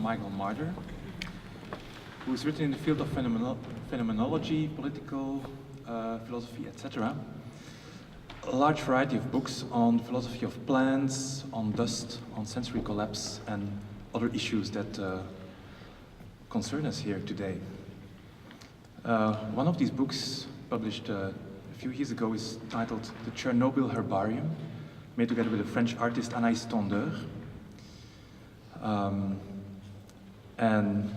Michael Marder, who is written in the field of phenomenology, political philosophy, etc. A large variety of books on philosophy of plants, on dust, on sensory collapse, and other issues that concern us here today. One of these books, published a few years ago, is titled The Chernobyl Herbarium, made together with a French artist, Anaïs Tondeur. And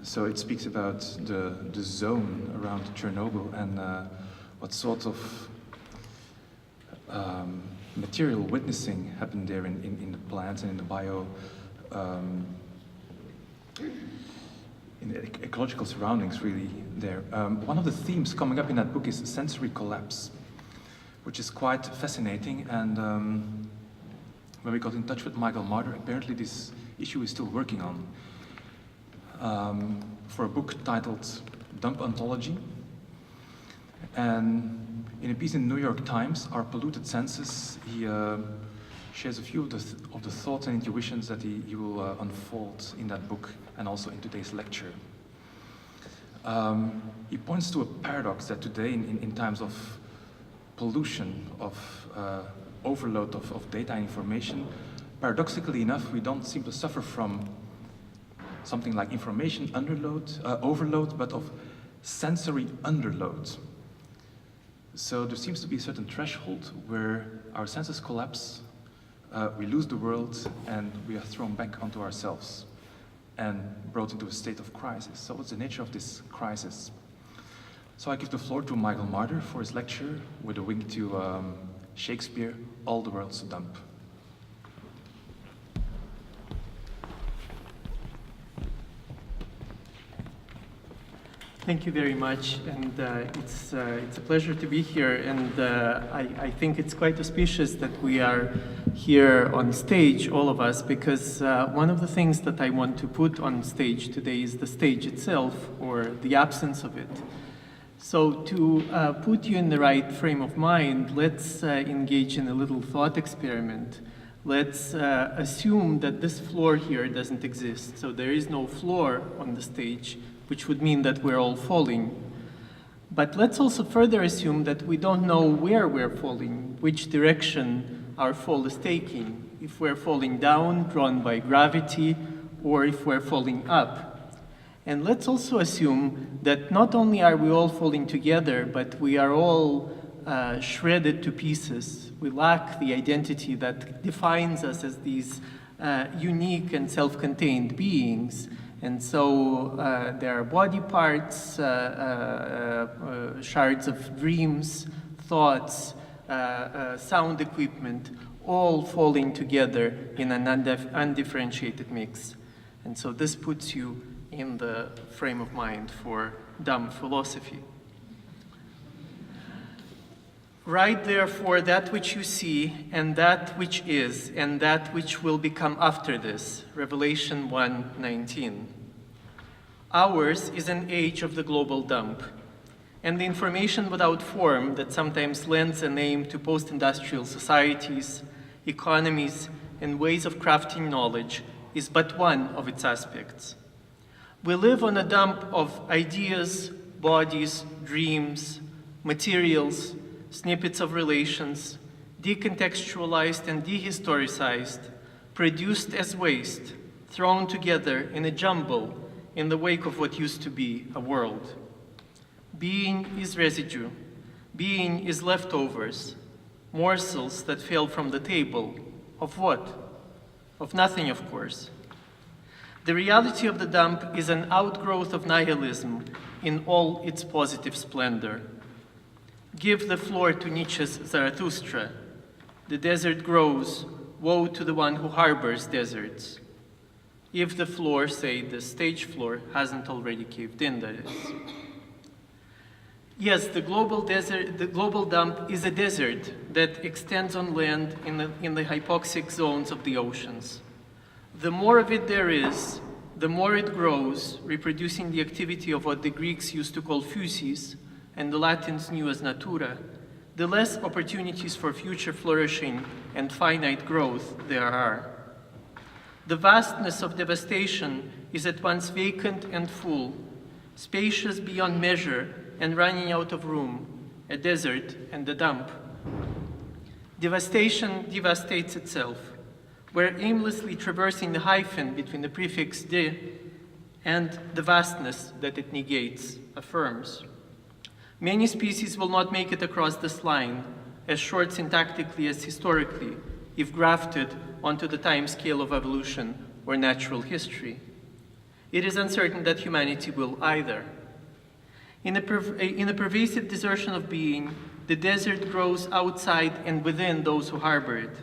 so it speaks about the zone around Chernobyl and what sort of material witnessing happened there in the plants and in the in the ecological surroundings really there. One of the themes coming up in that book is sensory collapse, which is quite fascinating. And when we got in touch with Michael Marder, apparently this issue is still working on for a book titled Dump Ontology. And in a piece in the New York Times, Our Polluted Senses, he shares a few of the thoughts and intuitions that he will unfold in that book and also in today's lecture. He points to a paradox that today, in times of pollution, of overload of data and information, paradoxically enough, we don't seem to suffer from something like information overload, but of sensory underload. So there seems to be a certain threshold where our senses collapse, we lose the world, and we are thrown back onto ourselves and brought into a state of crisis. So what's the nature of this crisis? So I give the floor to Michael Marder for his lecture with a wink to Shakespeare, All the World's a Dump. Thank you very much, and it's a pleasure to be here, and I think it's quite auspicious that we are here on stage, all of us, because one of the things that I want to put on stage today is the stage itself, or the absence of it. So to put you in the right frame of mind, let's engage in a little thought experiment. Let's assume that this floor here doesn't exist, so there is no floor on the stage, which would mean that we're all falling. But let's also further assume that we don't know where we're falling, which direction our fall is taking, if we're falling down, drawn by gravity, or if we're falling up. And let's also assume that not only are we all falling together, but we are all shredded to pieces. We lack the identity that defines us as these unique and self-contained beings. And so there are body parts, shards of dreams, thoughts, sound equipment, all falling together in an undifferentiated mix. And so this puts you in the frame of mind for dumb philosophy. Write therefore that which you see, and that which is, and that which will become after this. Revelation 1:19. Ours is an age of the global dump, and the information without form that sometimes lends a name to post-industrial societies, economies, and ways of crafting knowledge is but one of its aspects. We live on a dump of ideas, bodies, dreams, materials, snippets of relations, decontextualized and dehistoricized, produced as waste, thrown together in a jumble in the wake of what used to be a world. Being is residue. Being is leftovers, morsels that fell from the table. Of what? Of nothing, of course. The reality of the dump is an outgrowth of nihilism in all its positive splendor. Give the floor to Nietzsche's Zarathustra. The desert grows, woe to the one who harbors deserts. If the floor, say the stage floor, hasn't already caved in, that is. Yes, the global dump is a desert that extends on land in the hypoxic zones of the oceans. The more of it there is, the more it grows, reproducing the activity of what the Greeks used to call physis, and the Latins knew as natura, the less opportunities for future flourishing and finite growth there are. The vastness of devastation is at once vacant and full, spacious beyond measure and running out of room, a desert and a dump. Devastation devastates itself. We're aimlessly traversing the hyphen between the prefix de and the vastness that it negates, affirms. Many species will not make it across this line, as short syntactically as historically, if grafted onto the time scale of evolution or natural history. It is uncertain that humanity will either. In a pervasive desertion of being, the desert grows outside and within those who harbor it.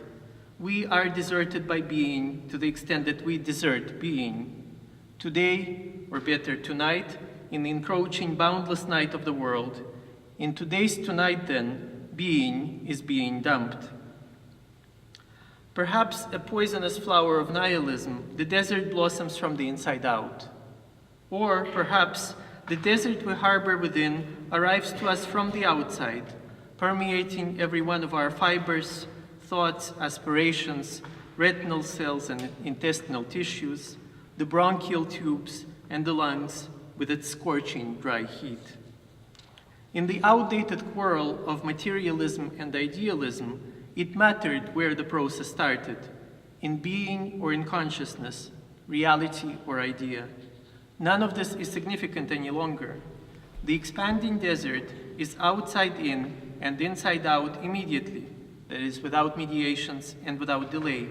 We are deserted by being to the extent that we desert being. Today, or better, tonight, in the encroaching, boundless night of the world, in today's tonight, then, being is being dumped. Perhaps a poisonous flower of nihilism, the desert blossoms from the inside out. Or perhaps the desert we harbor within arrives to us from the outside, permeating every one of our fibers, thoughts, aspirations, retinal cells and intestinal tissues, the bronchial tubes, and the lungs with its scorching dry heat. In the outdated quarrel of materialism and idealism, it mattered where the process started, in being or in consciousness, reality or idea. None of this is significant any longer. The expanding desert is outside in and inside out immediately, that is, without mediations and without delay.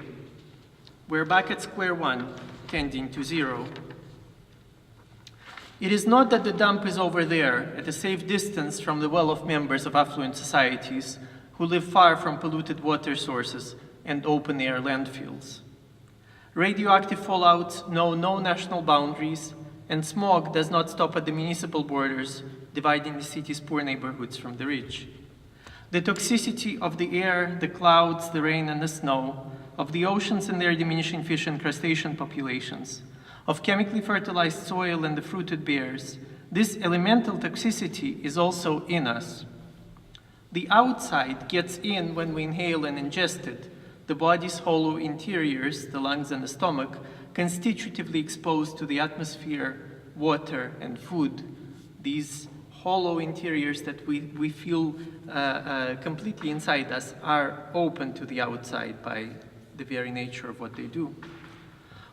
We're back at square one, tending to zero. It is not that the dump is over there, at a safe distance from the well of members of affluent societies who live far from polluted water sources and open-air landfills. Radioactive fallouts know no national boundaries, and smog does not stop at the municipal borders, dividing the city's poor neighborhoods from the rich. The toxicity of the air, the clouds, the rain, and the snow, of the oceans and their diminishing fish and crustacean populations, of chemically fertilized soil and the fruited bears, this elemental toxicity is also in us. The outside gets in when we inhale and ingest it, the body's hollow interiors, the lungs and the stomach, constitutively exposed to the atmosphere, water, and food. These hollow interiors that we feel completely inside us are open to the outside by the very nature of what they do.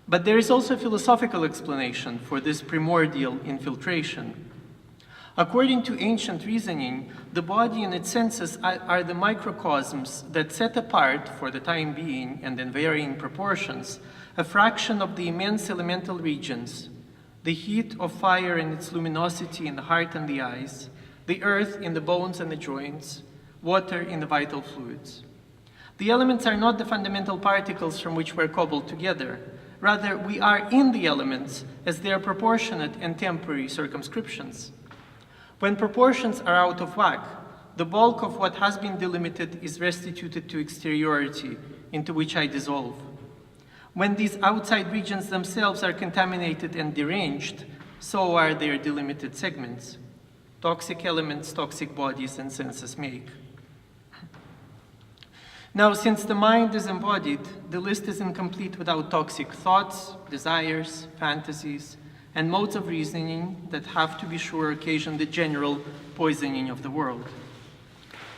But there is also a philosophical explanation for this primordial infiltration. According to ancient reasoning, the body and its senses are the microcosms that set apart, for the time being and in varying proportions, a fraction of the immense elemental regions, the heat of fire and its luminosity in the heart and the eyes, the earth in the bones and the joints, water in the vital fluids. The elements are not the fundamental particles from which we're cobbled together. Rather, we are in the elements as their proportionate and temporary circumscriptions. When proportions are out of whack, the bulk of what has been delimited is restituted to exteriority, into which I dissolve. When these outside regions themselves are contaminated and deranged, so are their delimited segments. Toxic elements, toxic bodies, and senses make. Now, since the mind is embodied, the list is incomplete without toxic thoughts, desires, fantasies, and modes of reasoning that have, to be sure, occasion the general poisoning of the world.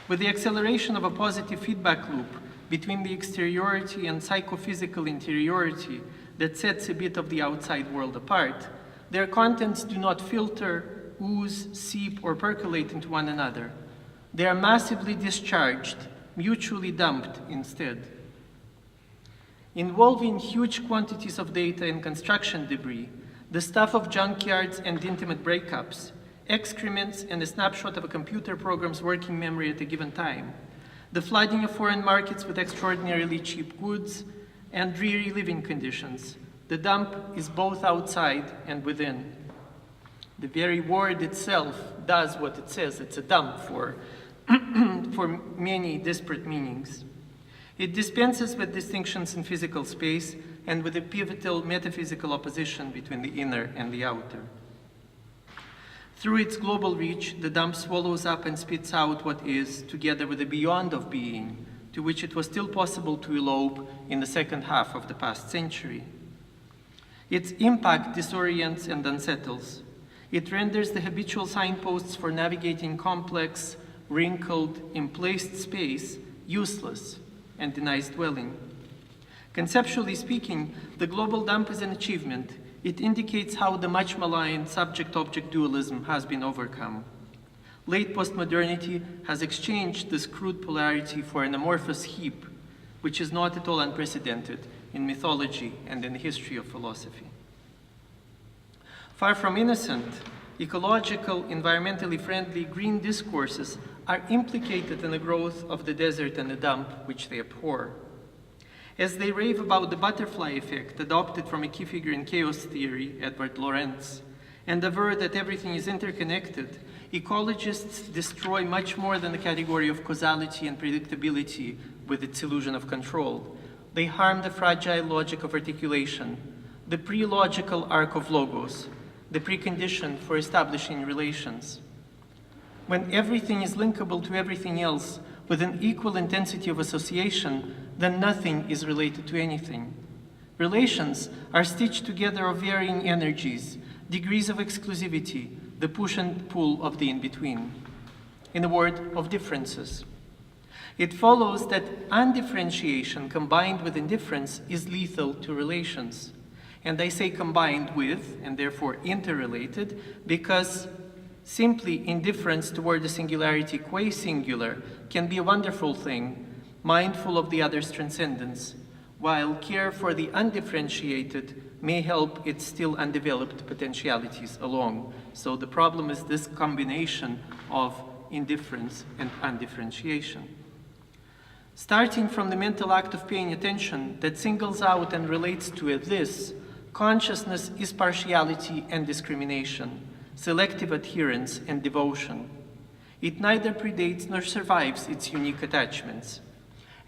With the acceleration of a positive feedback loop between the exteriority and psychophysical interiority that sets a bit of the outside world apart, their contents do not filter, ooze, seep, or percolate into one another. They are massively discharged, mutually dumped instead. Involving huge quantities of data and construction debris, the stuff of junkyards and intimate breakups, excrements and a snapshot of a computer program's working memory at a given time, the flooding of foreign markets with extraordinarily cheap goods, and dreary living conditions. The dump is both outside and within. The very word itself does what it says. It's a dump for many disparate meanings. It dispenses with distinctions in physical space and with a pivotal metaphysical opposition between the inner and the outer. Through its global reach, the dump swallows up and spits out what is, together with the beyond of being, to which it was still possible to elope in the second half of the past century. Its impact disorients and unsettles. It renders the habitual signposts for navigating complex, wrinkled, emplaced space useless and denies dwelling. Conceptually speaking, the global dump is an achievement. It indicates how the much maligned subject-object dualism has been overcome. Late postmodernity has exchanged this crude polarity for an amorphous heap, which is not at all unprecedented in mythology and in the history of philosophy. Far from innocent, ecological, environmentally friendly green discourses are implicated in the growth of the desert and the dump which they abhor. As they rave about the butterfly effect adopted from a key figure in chaos theory, Edward Lorenz, and aver that everything is interconnected, ecologists destroy much more than the category of causality and predictability with its illusion of control. They harm the fragile logic of articulation, the pre-logical arc of logos, the precondition for establishing relations. When everything is linkable to everything else with an equal intensity of association, then nothing is related to anything. Relations are stitched together of varying energies, degrees of exclusivity, the push and pull of the in-between. In a word, of differences. It follows that undifferentiation combined with indifference is lethal to relations. And I say combined with, and therefore interrelated, because simply indifference toward the singularity qua-singular can be a wonderful thing, mindful of the other's transcendence, while care for the undifferentiated may help its still undeveloped potentialities along. So the problem is this combination of indifference and undifferentiation. Starting from the mental act of paying attention that singles out and relates to a this, consciousness is partiality and discrimination, selective adherence and devotion. It neither predates nor survives its unique attachments.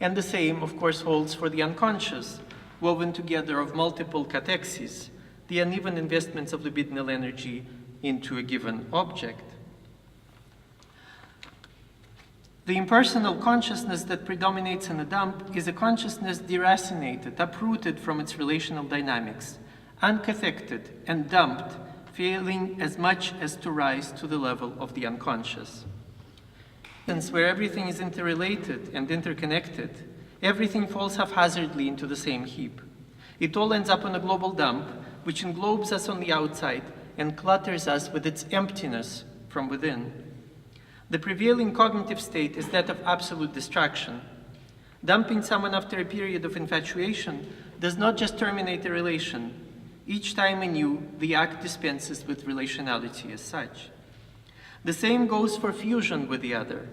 And the same, of course, holds for the unconscious, woven together of multiple catexes, the uneven investments of libidinal energy into a given object. The impersonal consciousness that predominates in a dump is a consciousness deracinated, uprooted from its relational dynamics, uncathected and dumped, failing as much as to rise to the level of the unconscious. Since where everything is interrelated and interconnected, everything falls haphazardly into the same heap. It all ends up on a global dump, which englobes us on the outside and clutters us with its emptiness from within. The prevailing cognitive state is that of absolute distraction. Dumping someone after a period of infatuation does not just terminate a relation. Each time anew, the act dispenses with relationality as such. The same goes for fusion with the other.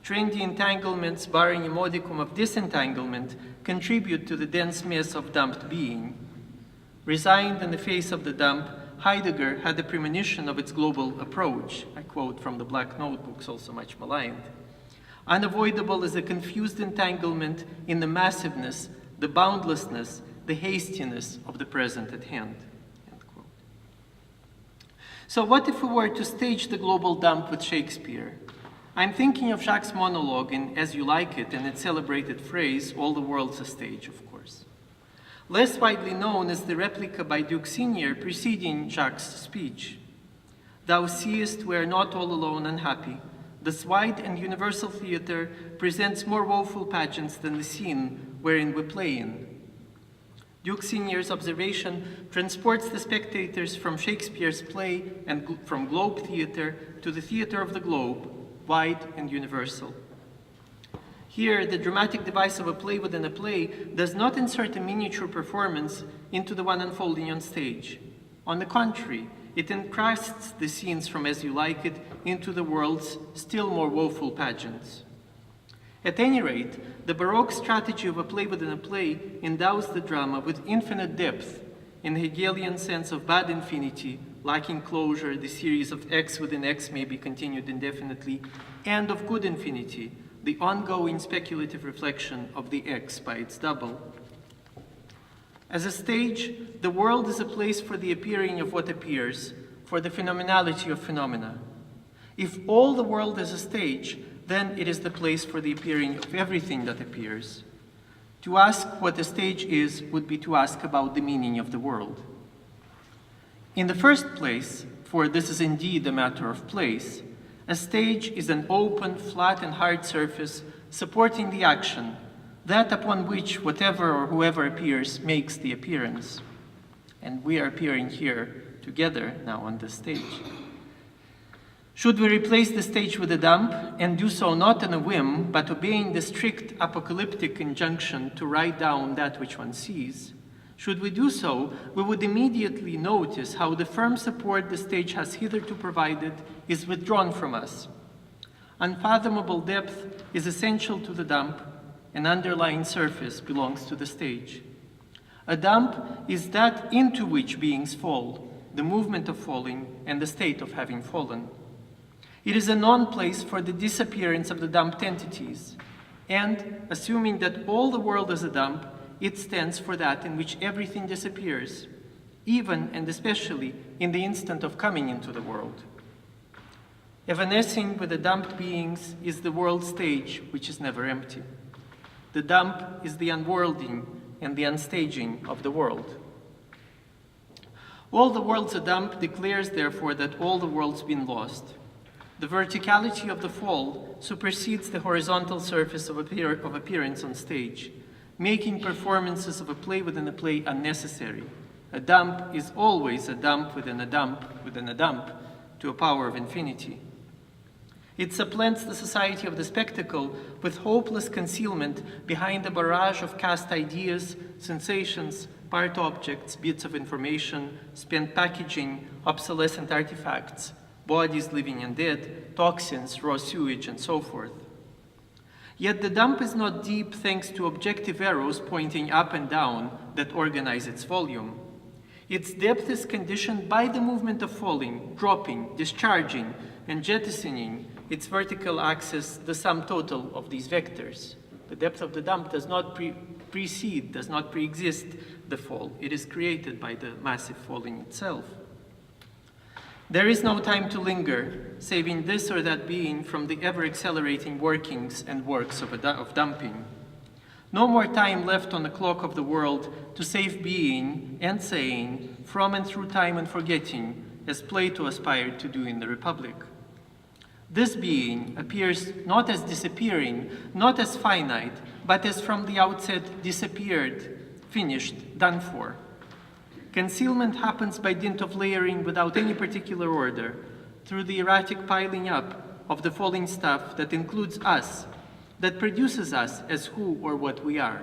Trendy entanglements, barring a modicum of disentanglement, contribute to the dense mess of dumped being. Resigned in the face of the dump, Heidegger had a premonition of its global approach. I quote from the Black Notebooks, also much maligned. Unavoidable is a confused entanglement in the massiveness, the boundlessness, the hastiness of the present at hand. End quote. So what if we were to stage the global dump with Shakespeare? I'm thinking of Jacques' monologue in As You Like It and its celebrated phrase, all the world's a stage, of course. Less widely known is the replica by Duke Senior preceding Jacques' speech. Thou seest we are not all alone unhappy. This wide and universal theater presents more woeful pageants than the scene wherein we play in. Duke Senior's observation transports the spectators from Shakespeare's play and from Globe Theatre to the theater of the globe, wide and universal. Here, the dramatic device of a play within a play does not insert a miniature performance into the one unfolding on stage. On the contrary, it encrusts the scenes from As You Like It into the world's still more woeful pageants. At any rate, the Baroque strategy of a play within a play endows the drama with infinite depth, in the Hegelian sense of bad infinity, lacking closure, the series of X within X may be continued indefinitely, and of good infinity, the ongoing speculative reflection of the X by its double. As a stage, the world is a place for the appearing of what appears, for the phenomenality of phenomena. If all the world is a stage, then it is the place for the appearing of everything that appears. To ask what a stage is would be to ask about the meaning of the world. In the first place, for this is indeed a matter of place, a stage is an open, flat, and hard surface supporting the action, that upon which whatever or whoever appears makes the appearance. And we are appearing here together now on this stage. Should we replace the stage with a dump, and do so not on a whim, but obeying the strict apocalyptic injunction to write down that which one sees, should we do so, we would immediately notice how the firm support the stage has hitherto provided is withdrawn from us. Unfathomable depth is essential to the dump, an underlying surface belongs to the stage. A dump is that into which beings fall, the movement of falling, and the state of having fallen. It is a non-place for the disappearance of the dumped entities, and, assuming that all the world is a dump, it stands for that in which everything disappears, even and especially in the instant of coming into the world. Evanescing with the dumped beings is the world stage, which is never empty. The dump is the unworlding and the unstaging of the world. All the world's a dump declares, therefore, that all the world's been lost. The verticality of the fall supersedes the horizontal surface of appearance on stage, making performances of a play within a play unnecessary. A dump is always a dump within a dump within a dump, to a power of infinity. It supplants the society of the spectacle with hopeless concealment behind a barrage of cast ideas, sensations, part objects, bits of information, spent packaging, obsolescent artifacts, bodies living and dead, toxins, raw sewage, and so forth. Yet the dump is not deep thanks to objective arrows pointing up and down that organize its volume. Its depth is conditioned by the movement of falling, dropping, discharging, and jettisoning its vertical axis, the sum total of these vectors. The depth of the dump does not precede, does not pre-exist the fall. It is created by the massive falling itself. There is no time to linger, saving this or that being from the ever-accelerating workings and works of dumping. No more time left on the clock of the world to save being and saying from and through time and forgetting, as Plato aspired to do in the Republic. This being appears not as disappearing, not as finite, but as from the outset disappeared, finished, done for. Concealment happens by dint of layering without any particular order, through the erratic piling up of the falling stuff that includes us, that produces us as who or what we are.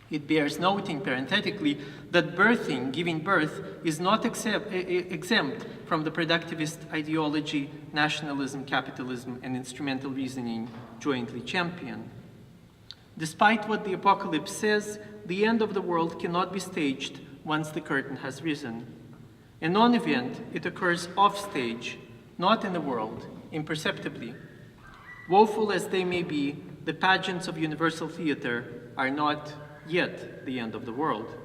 It bears noting parenthetically that birthing, giving birth, is not exempt from the productivist ideology, nationalism, capitalism, and instrumental reasoning jointly champion. Despite what the apocalypse says, the end of the world cannot be staged once the curtain has risen. A non-event, it occurs off-stage, not in the world, imperceptibly. Woeful as they may be, the pageants of universal theater are not yet the end of the world.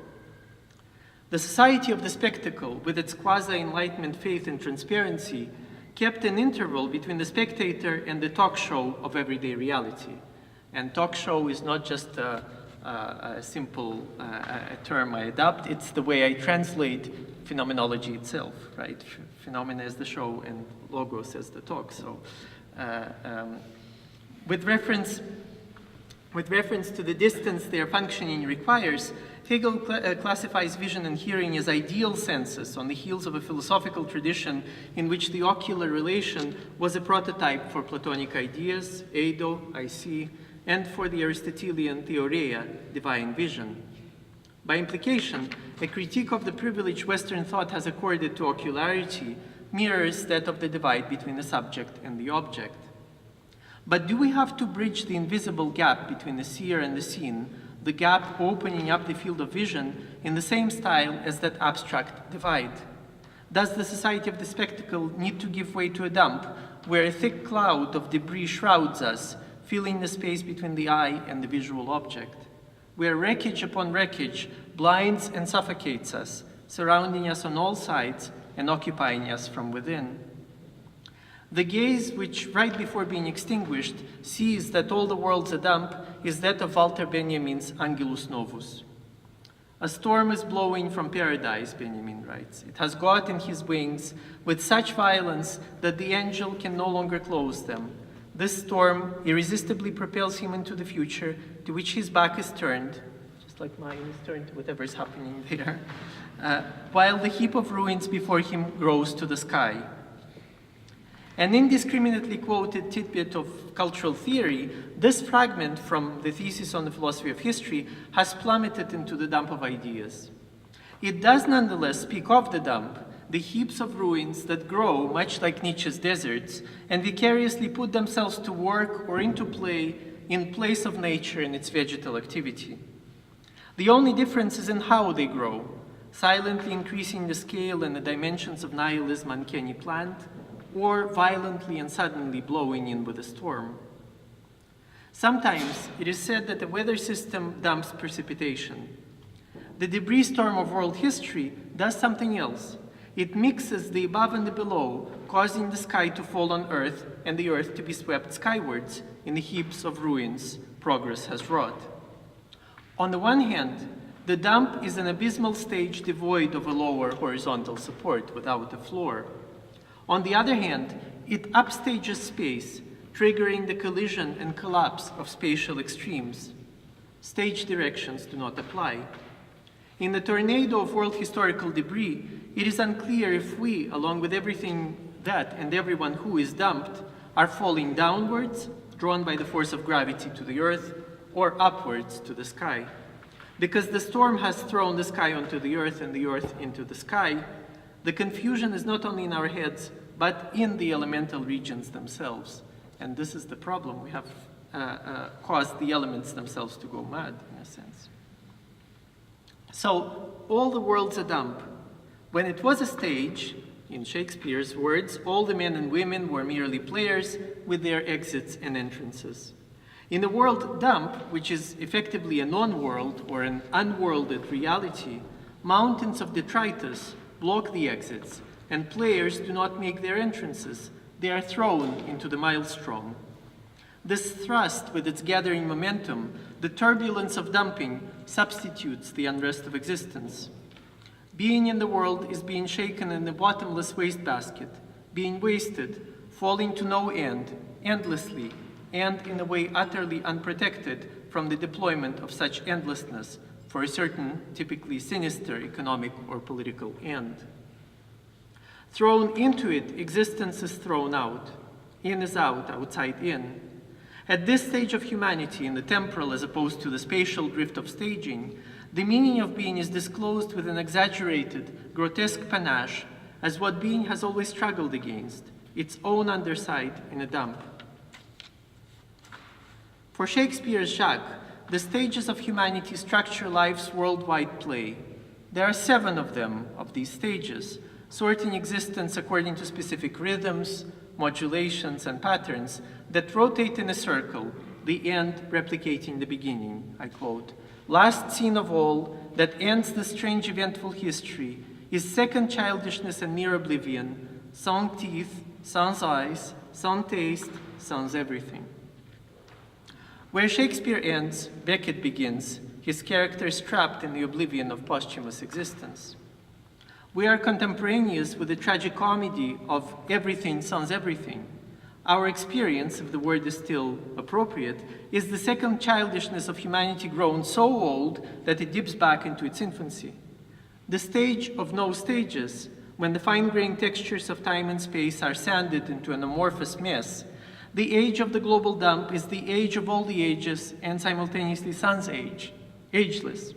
The society of the spectacle, with its quasi-enlightenment faith and transparency, kept an interval between the spectator and the talk show of everyday reality. And talk show is not just a simple term I adopt, it's the way I translate phenomenology itself, right? Phenomena is the show and logos as the talk. So with reference to the distance their functioning requires, Hegel classifies vision and hearing as ideal senses on the heels of a philosophical tradition in which the ocular relation was a prototype for Platonic ideas, eido, I see, and for the Aristotelian theoria, divine vision. By implication, a critique of the privilege Western thought has accorded to ocularity mirrors that of the divide between the subject and the object. But do we have to bridge the invisible gap between the seer and the seen, the gap opening up the field of vision in the same style as that abstract divide? Does the society of the spectacle need to give way to a dump, where a thick cloud of debris shrouds us, filling the space between the eye and the visual object, where wreckage upon wreckage blinds and suffocates us, surrounding us on all sides and occupying us from within? The gaze which, right before being extinguished, sees that all the world's a dump is that of Walter Benjamin's Angelus Novus. A storm is blowing from paradise, Benjamin writes. It has gotten his wings with such violence that the angel can no longer close them. This storm irresistibly propels him into the future, to which his back is turned, just like mine is turned to whatever is happening there, while the heap of ruins before him grows to the sky. An indiscriminately quoted tidbit of cultural theory, this fragment from the thesis on the philosophy of history has plummeted into the dump of ideas. It does nonetheless speak of the dump, the heaps of ruins that grow, much like Nietzsche's deserts, and vicariously put themselves to work or into play in place of nature and its vegetal activity. The only difference is in how they grow, silently increasing the scale and the dimensions of nihilism uncanny plant, or violently and suddenly blowing in with a storm. Sometimes it is said that the weather system dumps precipitation. The debris storm of world history does something else. It mixes the above and the below, causing the sky to fall on Earth and the Earth to be swept skywards in the heaps of ruins progress has wrought. On the one hand, the dump is an abysmal stage devoid of a lower horizontal support without a floor. On the other hand, it upstages space, triggering the collision and collapse of spatial extremes. Stage directions do not apply. In the tornado of world historical debris, it is unclear if we, along with everything that and everyone who is dumped, are falling downwards, drawn by the force of gravity to the Earth, or upwards to the sky. Because the storm has thrown the sky onto the Earth and the Earth into the sky, the confusion is not only in our heads, but in the elemental regions themselves. And this is the problem. We have caused the elements themselves to go mad, in a sense. So, all the world's a dump. When it was a stage, in Shakespeare's words, all the men and women were merely players with their exits and entrances. In the world dump, which is effectively a non-world or an unworlded reality, mountains of detritus block the exits, and players do not make their entrances. They are thrown into the maelstrom. This thrust, with its gathering momentum, the turbulence of dumping, substitutes the unrest of existence. Being in the world is being shaken in a bottomless wastebasket, being wasted, falling to no end, endlessly, and in a way utterly unprotected from the deployment of such endlessness for a certain, typically sinister economic or political end. Thrown into it, existence is thrown out. In is out, outside in. At this stage of humanity, in the temporal as opposed to the spatial drift of staging, the meaning of being is disclosed with an exaggerated, grotesque panache as what being has always struggled against, its own underside in a dump. For Shakespeare's Jacques, the stages of humanity structure life's worldwide play. There are 7 of them, of these stages, sorting existence according to specific rhythms, modulations, and patterns that rotate in a circle, the end replicating the beginning. I quote, "Last scene of all, that ends the strange eventful history, is second childishness and near oblivion, sans teeth, sans eyes, sans taste, sans everything." Where Shakespeare ends, Beckett begins, his characters trapped in the oblivion of posthumous existence. We are contemporaneous with the tragicomedy of everything sans everything. Our experience, if the word is still appropriate, is the second childishness of humanity grown so old that it dips back into its infancy. The stage of no stages, when the fine-grained textures of time and space are sanded into an amorphous mess, the age of the global dump is the age of all the ages and simultaneously sans age, ageless.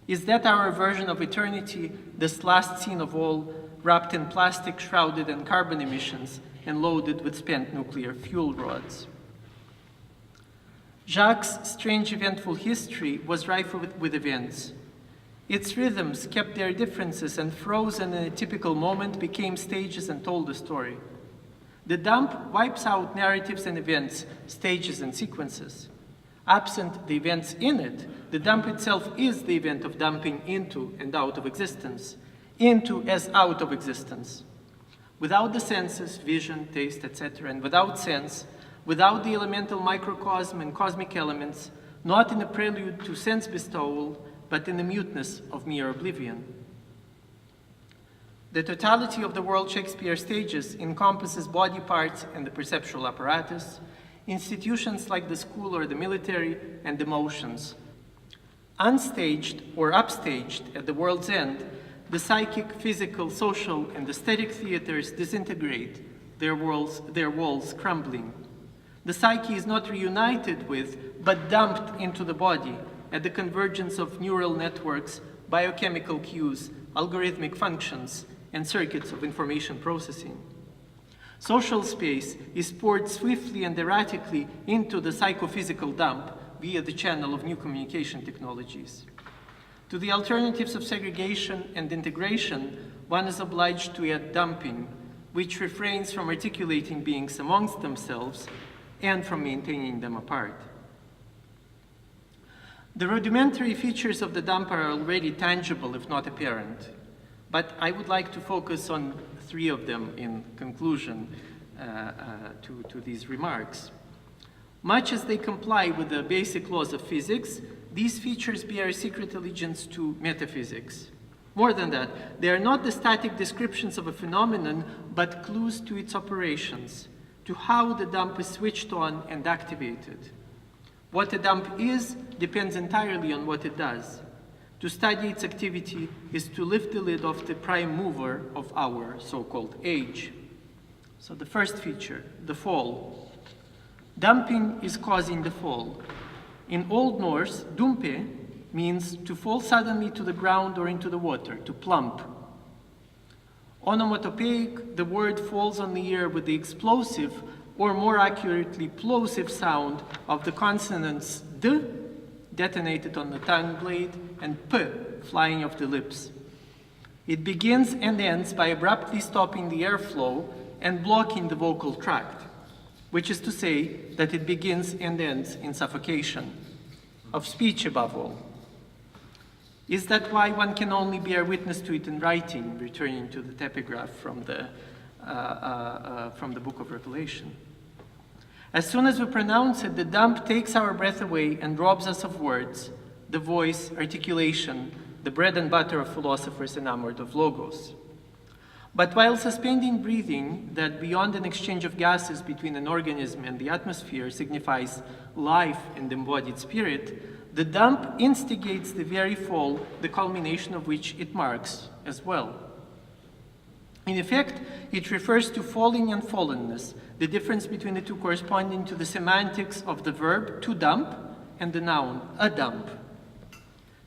Is that our version of eternity, this last scene of all, wrapped in plastic, shrouded in carbon emissions, and loaded with spent nuclear fuel rods? Jacques' strange eventful history was rife with events. Its rhythms kept their differences and frozen in a typical moment became stages and told a story. The dump wipes out narratives and events, stages and sequences. Absent the events in it, the dump itself is the event of dumping into and out of existence, into as out of existence. Without the senses, vision, taste, etc., and without sense, without the elemental microcosm and cosmic elements, not in a prelude to sense bestowal, but in the muteness of mere oblivion. The totality of the world Shakespeare stages encompasses body parts and the perceptual apparatus, institutions like the school or the military, and emotions. Unstaged or upstaged at the world's end, the psychic, physical, social, and aesthetic theaters disintegrate, their walls crumbling. The psyche is not reunited with, but dumped into the body at the convergence of neural networks, biochemical cues, algorithmic functions, and circuits of information processing. Social space is poured swiftly and erratically into the psychophysical dump via the channel of new communication technologies. To the alternatives of segregation and integration, one is obliged to add dumping, which refrains from articulating beings amongst themselves and from maintaining them apart. The rudimentary features of the dump are already tangible, if not apparent, but I would like to focus on three of them in conclusion to these remarks. Much as they comply with the basic laws of physics, these features bear a secret allegiance to metaphysics. More than that, they are not the static descriptions of a phenomenon, but clues to its operations, to how the dump is switched on and activated. What a dump is depends entirely on what it does. To study its activity is to lift the lid off the prime mover of our so-called age. So the first feature, the fall. Dumping is causing the fall. In Old Norse, dumpe means to fall suddenly to the ground or into the water, to plump. Onomatopoeic, the word falls on the ear with the explosive, or more accurately, plosive sound of the consonants d, detonated on the tongue blade, and p, flying off the lips. It begins and ends by abruptly stopping the airflow and blocking the vocal tract, which is to say that it begins and ends in suffocation, of speech above all. Is that why one can only bear witness to it in writing, returning to the epigraph from the book of Revelation? As soon as we pronounce it, the dump takes our breath away and robs us of words, the voice, articulation, the bread and butter of philosophers enamored of logos. But while suspending breathing, that beyond an exchange of gases between an organism and the atmosphere signifies life and embodied spirit, the dump instigates the very fall, the culmination of which it marks as well. In effect, it refers to falling and fallenness, the difference between the two corresponding to the semantics of the verb to dump and the noun a dump.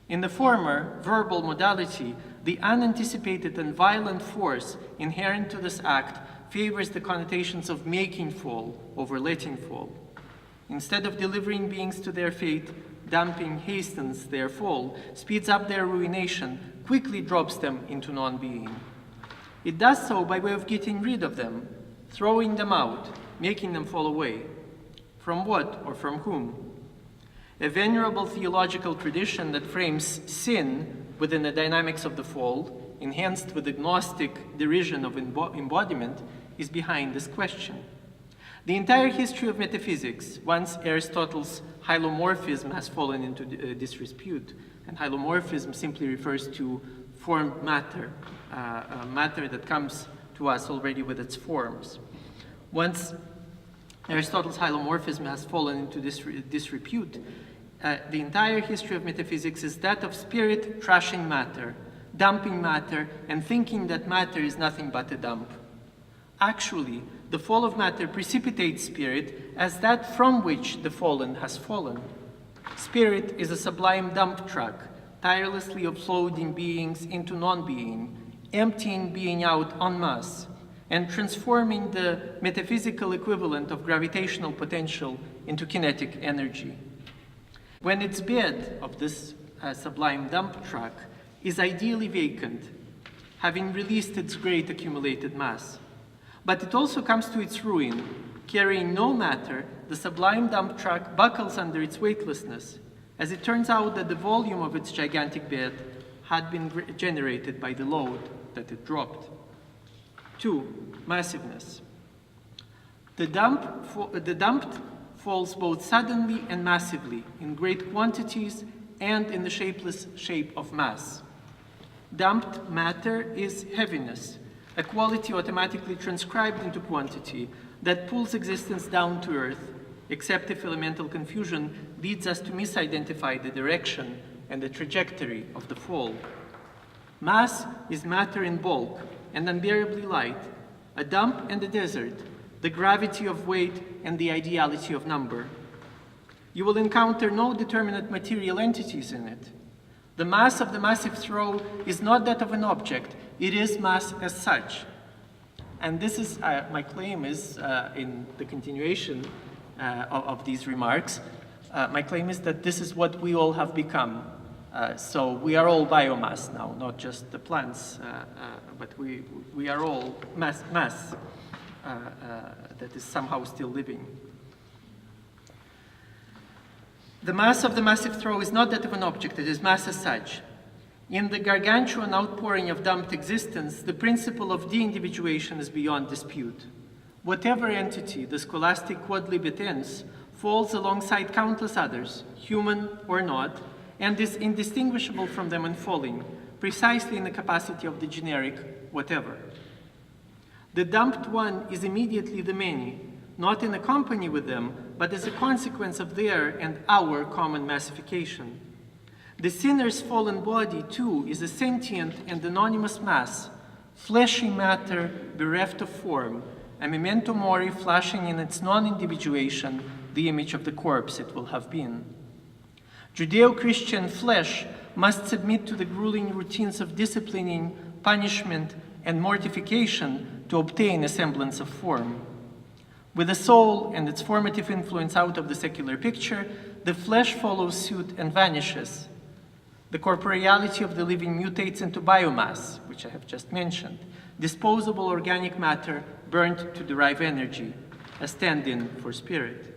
In the former, verbal modality, the unanticipated and violent force inherent to this act favors the connotations of making fall over letting fall. Instead of delivering beings to their fate, dumping hastens their fall, speeds up their ruination, quickly drops them into non-being. It does so by way of getting rid of them, throwing them out, making them fall away. From what or from whom? A venerable theological tradition that frames sin within the dynamics of the fall, enhanced with the Gnostic derision of embodiment, is behind this question. The entire history of metaphysics, once Aristotle's hylomorphism has fallen into disrepute, and hylomorphism simply refers to formed matter, matter that comes to us already with its forms. Once Aristotle's hylomorphism has fallen into disrepute, the entire history of metaphysics is that of spirit trashing matter, dumping matter, and thinking that matter is nothing but a dump. Actually, the fall of matter precipitates spirit as that from which the fallen has fallen. Spirit is a sublime dump truck, tirelessly offloading beings into non-being, emptying being out en masse, and transforming the metaphysical equivalent of gravitational potential into kinetic energy. When its bed of this sublime dump truck is ideally vacant, having released its great accumulated mass. But it also comes to its ruin. Carrying no matter, the sublime dump truck buckles under its weightlessness, as it turns out that the volume of its gigantic bed had been generated by the load that it dropped. 2. Massiveness. The dumped falls both suddenly and massively, in great quantities and in the shapeless shape of mass. Dumped matter is heaviness, a quality automatically transcribed into quantity that pulls existence down to earth, except if elemental confusion leads us to misidentify the direction and the trajectory of the fall. Mass is matter in bulk and unbearably light, a dump and a desert, the gravity of weight and the ideality of number. You will encounter no determinate material entities in it. The mass of the massive throw is not that of an object, it is mass as such. And this is, my claim is, in the continuation of these remarks, my claim is that this is what we all have become. So we are all biomass now, not just the plants, but we are all mass that is somehow still living. The mass of the massive throw is not that of an object, it is mass as such. In the gargantuan outpouring of dumped existence, the principle of de-individuation is beyond dispute. Whatever entity the scholastic quodlibet ens falls alongside countless others, human or not, and is indistinguishable from them in falling, precisely in the capacity of the generic whatever. The dumped one is immediately the many, not in accompany with them, but as a consequence of their and our common massification. The sinner's fallen body, too, is a sentient and anonymous mass, fleshy matter bereft of form, a memento mori flashing in its non-individuation the image of the corpse it will have been. Judeo-Christian flesh must submit to the grueling routines of disciplining, punishment, and mortification to obtain a semblance of form. With the soul and its formative influence out of the secular picture, the flesh follows suit and vanishes. The corporeality of the living mutates into biomass, which I have just mentioned, disposable organic matter burnt to derive energy, a stand-in for spirit.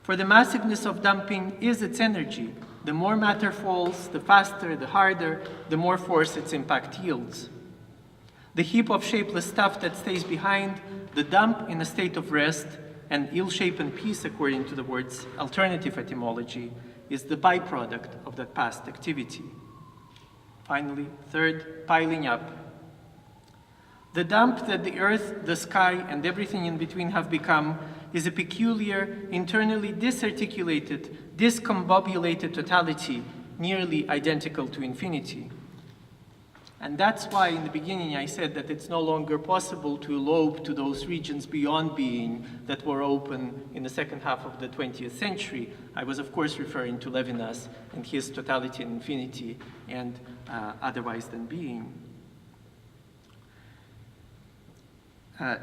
For the massiveness of dumping is its energy. The more matter falls, the faster, the harder, the more force its impact yields. The heap of shapeless stuff that stays behind, the dump in a state of rest, and ill-shapen piece according to the word's alternative etymology, is the byproduct of that past activity. Finally, third, piling up. The dump that the earth, the sky, and everything in between have become is a peculiar, internally disarticulated, discombobulated totality, nearly identical to infinity. And that's why in the beginning I said that it's no longer possible to elope to those regions beyond being that were open in the second half of the 20th century. I was of course referring to Levinas and his totality and infinity and otherwise than being.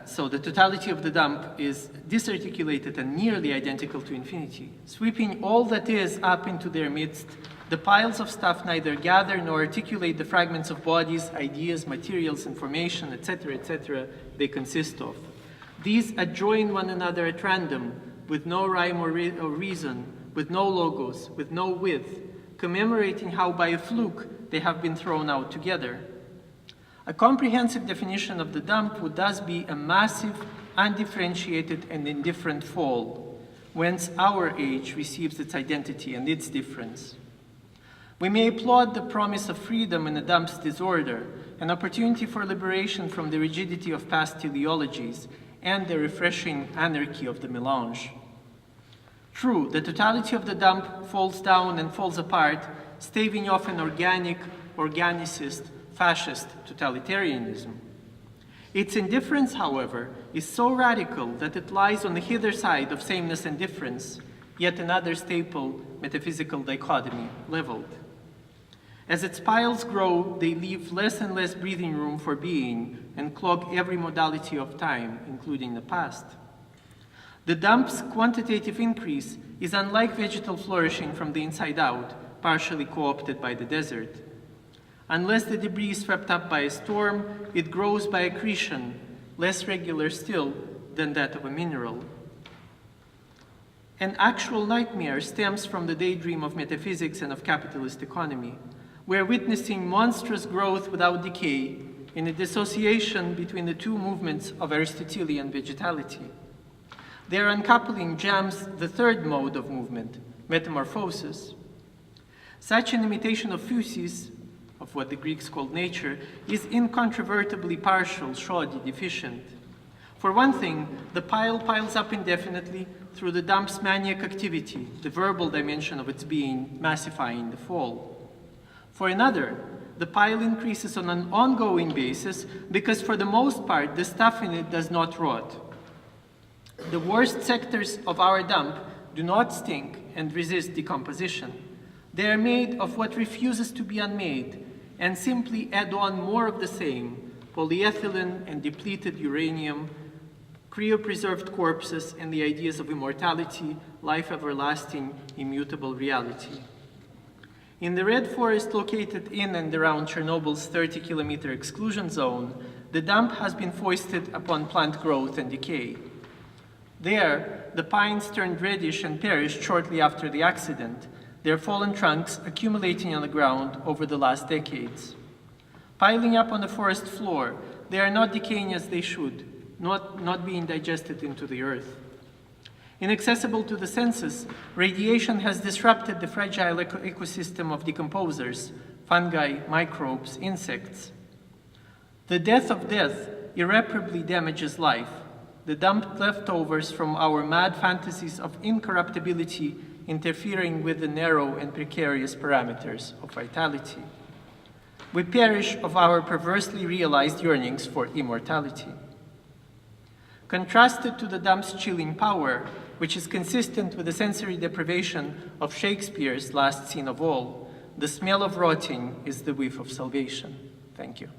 So the totality of the dump is disarticulated and nearly identical to infinity. Sweeping all that is up into their midst, the piles of stuff neither gather nor articulate the fragments of bodies, ideas, materials, information, etc., they consist of. These adjoin one another at random, with no rhyme or reason, with no logos, with no width, commemorating how by a fluke they have been thrown out together. A comprehensive definition of the dump would thus be a massive, undifferentiated, and indifferent fall, whence our age receives its identity and its difference. We may applaud the promise of freedom in a dump's disorder, an opportunity for liberation from the rigidity of past teleologies, and the refreshing anarchy of the melange. True, the totality of the dump falls down and falls apart, staving off an organic, organicist, fascist totalitarianism. Its indifference, however, is so radical that it lies on the hither side of sameness and difference, yet another staple metaphysical dichotomy leveled. As its piles grow, they leave less and less breathing room for being and clog every modality of time, including the past. The dump's quantitative increase is unlike vegetal flourishing from the inside out, partially co-opted by the desert. Unless the debris is swept up by a storm, it grows by accretion, less regular still than that of a mineral. An actual nightmare stems from the daydream of metaphysics and of capitalist economy. We are witnessing monstrous growth without decay in a dissociation between the two movements of Aristotelian vegetality. Their uncoupling jams the third mode of movement, metamorphosis. Such an imitation of physis, of what the Greeks called nature, is incontrovertibly partial, shoddy, deficient. For one thing, the pile piles up indefinitely through the dump's maniac activity, the verbal dimension of its being massifying the fall. For another, the pile increases on an ongoing basis because for the most part, the stuff in it does not rot. The worst sectors of our dump do not stink and resist decomposition. They are made of what refuses to be unmade and simply add on more of the same, polyethylene and depleted uranium, cryopreserved corpses, and the ideas of immortality, life everlasting, immutable reality. In the red forest located in and around Chernobyl's 30-kilometer exclusion zone, the dump has been foisted upon plant growth and decay. There, the pines turned reddish and perished shortly after the accident, their fallen trunks accumulating on the ground over the last decades. Piling up on the forest floor, they are not decaying as they should, not being digested into the earth. Inaccessible to the senses, radiation has disrupted the fragile ecosystem of decomposers, fungi, microbes, insects. The death of death irreparably damages life. The dumped leftovers from our mad fantasies of incorruptibility interfering with the narrow and precarious parameters of vitality. We perish of our perversely realized yearnings for immortality. Contrasted to the dump's chilling power, which is consistent with the sensory deprivation of Shakespeare's last scene of all, the smell of rotting is the whiff of salvation. Thank you.